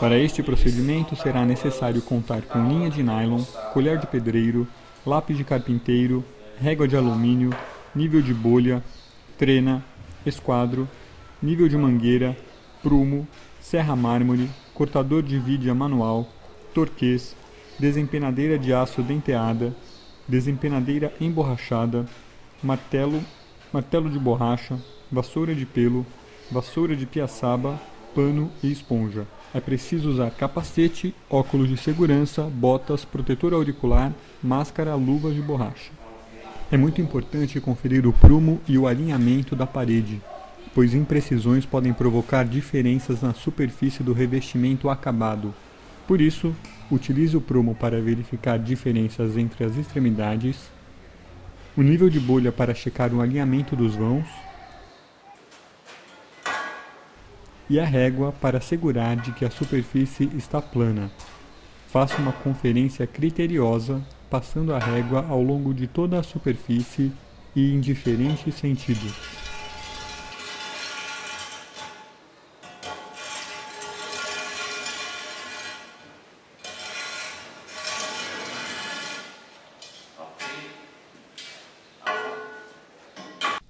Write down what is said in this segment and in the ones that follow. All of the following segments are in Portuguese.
Para este procedimento será necessário contar com linha de nylon, colher de pedreiro, lápis de carpinteiro, régua de alumínio, nível de bolha, trena, esquadro, nível de mangueira, prumo, serra mármore, cortador de vidia manual, torquês, desempenadeira de aço denteada, desempenadeira emborrachada, martelo de borracha, vassoura de pelo, vassoura de piaçaba, pano e esponja. É preciso usar capacete, óculos de segurança, botas, protetor auricular, máscara, luvas de borracha. É muito importante conferir o prumo e o alinhamento da parede, pois imprecisões podem provocar diferenças na superfície do revestimento acabado. Por isso, utilize o prumo para verificar diferenças entre as extremidades, o nível de bolha para checar o alinhamento dos vãos e a régua para assegurar de que a superfície está plana. Faça uma conferência criteriosa, passando a régua ao longo de toda a superfície e em diferentes sentidos.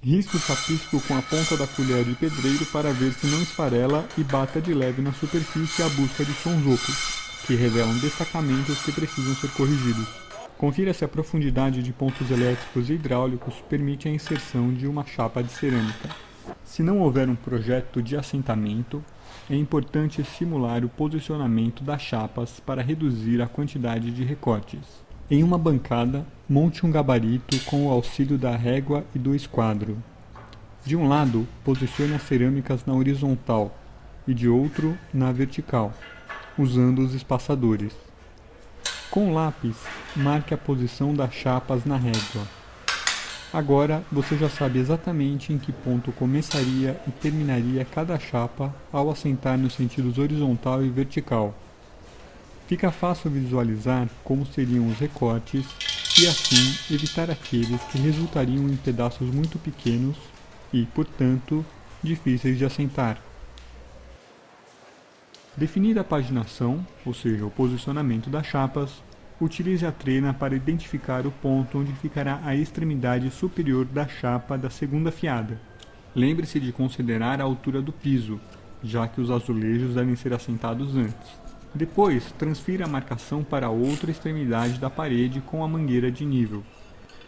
Risque o chapisco com a ponta da colher de pedreiro para ver se não esfarela e bata de leve na superfície à busca de sons ocos, que revelam destacamentos que precisam ser corrigidos. Confira se a profundidade de pontos elétricos e hidráulicos permite a inserção de uma chapa de cerâmica. Se não houver um projeto de assentamento, é importante simular o posicionamento das chapas para reduzir a quantidade de recortes. Em uma bancada, monte um gabarito com o auxílio da régua e do esquadro. De um lado, posicione as cerâmicas na horizontal e de outro na vertical, usando os espaçadores. Com o lápis, marque a posição das chapas na régua. Agora, você já sabe exatamente em que ponto começaria e terminaria cada chapa ao assentar nos sentidos horizontal e vertical. Fica fácil visualizar como seriam os recortes e, assim, evitar aqueles que resultariam em pedaços muito pequenos e, portanto, difíceis de assentar. Definida a paginação, ou seja, o posicionamento das chapas, utilize a trena para identificar o ponto onde ficará a extremidade superior da chapa da segunda fiada. Lembre-se de considerar a altura do piso, já que os azulejos devem ser assentados antes. Depois, transfira a marcação para a outra extremidade da parede com a mangueira de nível.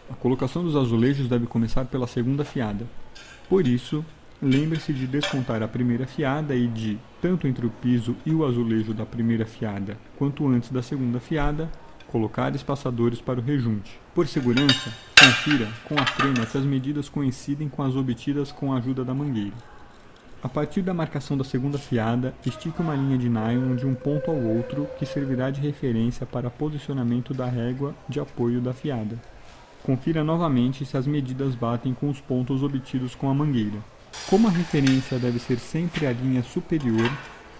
A colocação dos azulejos deve começar pela segunda fiada. Por isso, lembre-se de descontar a primeira fiada e de, tanto entre o piso e o azulejo da primeira fiada, quanto antes da segunda fiada, colocar espaçadores para o rejunte. Por segurança, confira com a trena se as medidas coincidem com as obtidas com a ajuda da mangueira. A partir da marcação da segunda fiada, estique uma linha de nylon de um ponto ao outro que servirá de referência para posicionamento da régua de apoio da fiada. Confira novamente se as medidas batem com os pontos obtidos com a mangueira. Como a referência deve ser sempre a linha superior,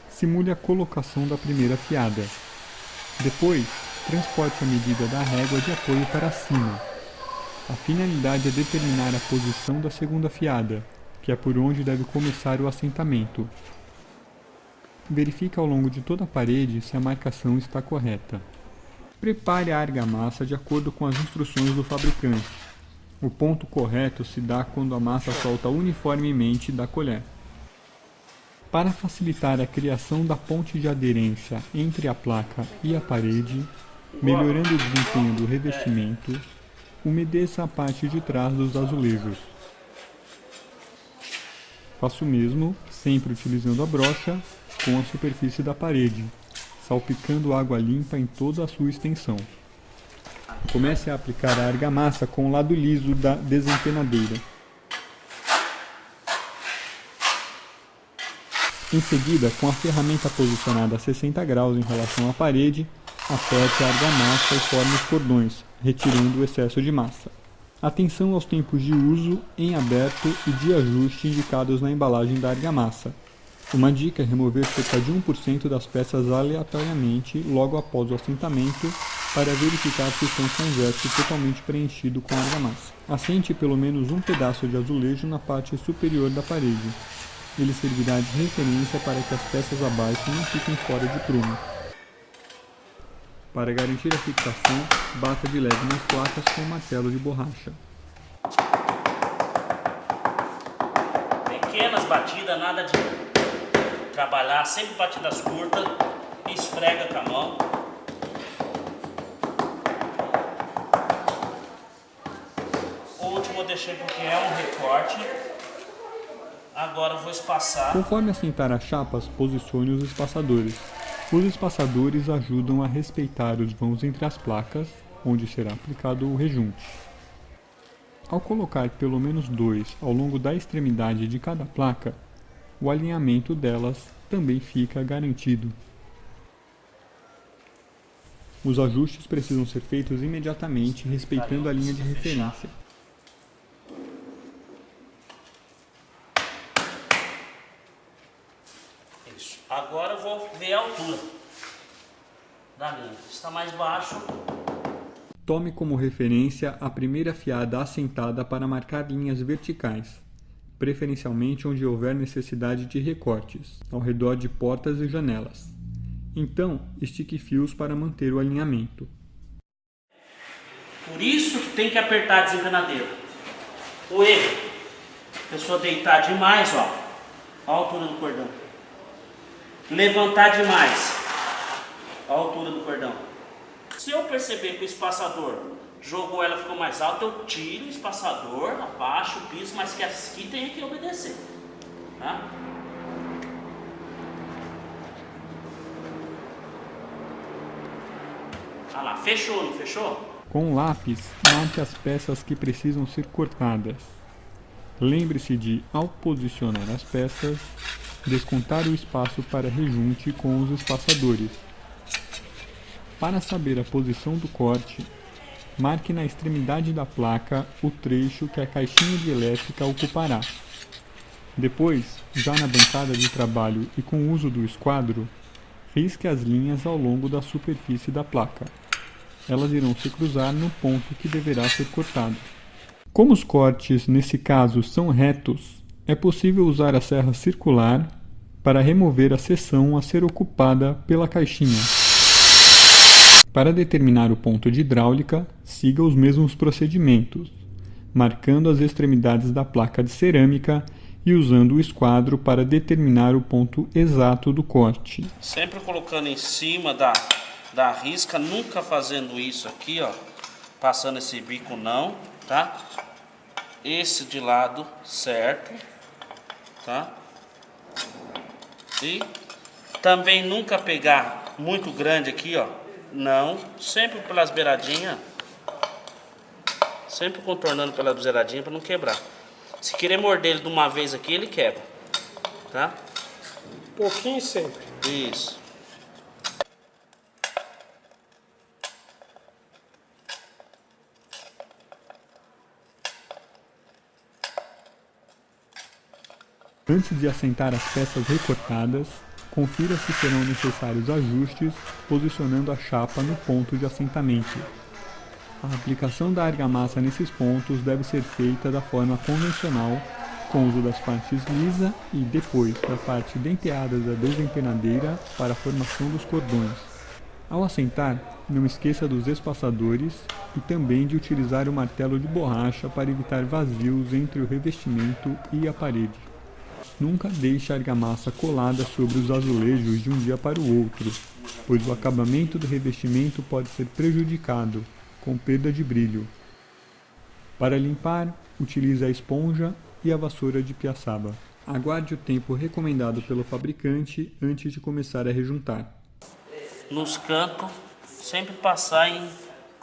simule a colocação da primeira fiada. Depois, transporte a medida da régua de apoio para cima. A finalidade é determinar a posição da segunda fiada, que é por onde deve começar o assentamento. Verifique ao longo de toda a parede se a marcação está correta. Prepare a argamassa de acordo com as instruções do fabricante. O ponto correto se dá quando a massa solta uniformemente da colher. Para facilitar a criação da ponte de aderência entre a placa e a parede, melhorando o desempenho do revestimento, umedeça a parte de trás dos azulejos. Faça o mesmo, sempre utilizando a brocha, com a superfície da parede, salpicando água limpa em toda a sua extensão. Comece a aplicar a argamassa com o lado liso da desempenadeira. Em seguida, com a ferramenta posicionada a 60 graus em relação à parede, aperte a argamassa e forme os cordões, retirando o excesso de massa. Atenção aos tempos de uso, em aberto e de ajuste indicados na embalagem da argamassa. Uma dica é remover cerca de 1% das peças aleatoriamente logo após o assentamento para verificar se estão com o verso totalmente preenchido com argamassa. Assente pelo menos um pedaço de azulejo na parte superior da parede. ele servirá de referência para que as peças abaixo não fiquem fora de prumo. Para garantir a fixação, bata de leve nas placas com um martelo de borracha. Pequenas batidas, nada de trabalhar, sempre batidas curtas, esfrega com a mão. O último eu deixei porque é um recorte. Agora eu vou espaçar. Conforme assentar as chapas, posicione os espaçadores. Os espaçadores ajudam a respeitar os vãos entre as placas, onde será aplicado o rejunte. Ao colocar pelo menos 2 ao longo da extremidade de cada placa, o alinhamento delas também fica garantido. Os ajustes precisam ser feitos imediatamente, respeitando a linha de referência. Isso. Agora eu vou ver a altura da linha. Está mais baixo. Tome como referência a primeira fiada assentada para marcar linhas verticais, preferencialmente onde houver necessidade de recortes, ao redor de portas e janelas. Então, estique fios para manter o alinhamento. Por isso que tem que apertar a desencadeira. O erro, a pessoa deitar demais, ó a altura do cordão. Levantar demais, a altura do cordão. Se eu perceber que o espaçador jogou ela, ficou mais alta, eu tiro o espaçador, abaixo o piso, mas que aqui tem que obedecer. Tá? Olha lá, fechou, não fechou? Com o lápis, marque as peças que precisam ser cortadas. Lembre-se de, ao posicionar as peças, descontar o espaço para rejunte com os espaçadores. Para saber a posição do corte, marque na extremidade da placa o trecho que a caixinha de elétrica ocupará. Depois, já na bancada de trabalho e com o uso do esquadro, risque as linhas ao longo da superfície da placa. Elas irão se cruzar no ponto que deverá ser cortado. Como os cortes, nesse caso, são retos, é possível usar a serra circular para remover a seção a ser ocupada pela caixinha. Para determinar o ponto de hidráulica, siga os mesmos procedimentos, marcando as extremidades da placa de cerâmica e usando o esquadro para determinar o ponto exato do corte. Sempre colocando em cima da risca, nunca fazendo isso aqui, ó, passando esse bico não, tá? Esse de lado certo, tá? E também nunca pegar muito grande aqui, ó, não, sempre pelas beiradinhas, sempre contornando pelas beiradinhas para não quebrar. Se querer morder ele de uma vez aqui, ele quebra, tá? Pouquinho sempre. Isso. Antes de assentar as peças recortadas, confira se serão necessários ajustes, posicionando a chapa no ponto de assentamento. A aplicação da argamassa nesses pontos deve ser feita da forma convencional, com o uso das partes lisa e depois da parte denteada da desempenadeira para a formação dos cordões. Ao assentar, não esqueça dos espaçadores e também de utilizar o martelo de borracha para evitar vazios entre o revestimento e a parede. Nunca deixe a argamassa colada sobre os azulejos de um dia para o outro, pois o acabamento do revestimento pode ser prejudicado, com perda de brilho. Para limpar, utilize a esponja e a vassoura de piaçaba. Aguarde o tempo recomendado pelo fabricante antes de começar a rejuntar. Nos cantos, sempre passar em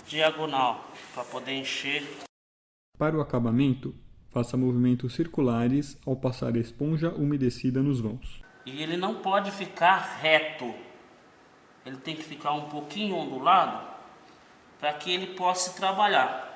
diagonal, para poder encher. Para o acabamento, faça movimentos circulares ao passar a esponja umedecida nos vãos. E ele não pode ficar reto, ele tem que ficar um pouquinho ondulado para que ele possa trabalhar.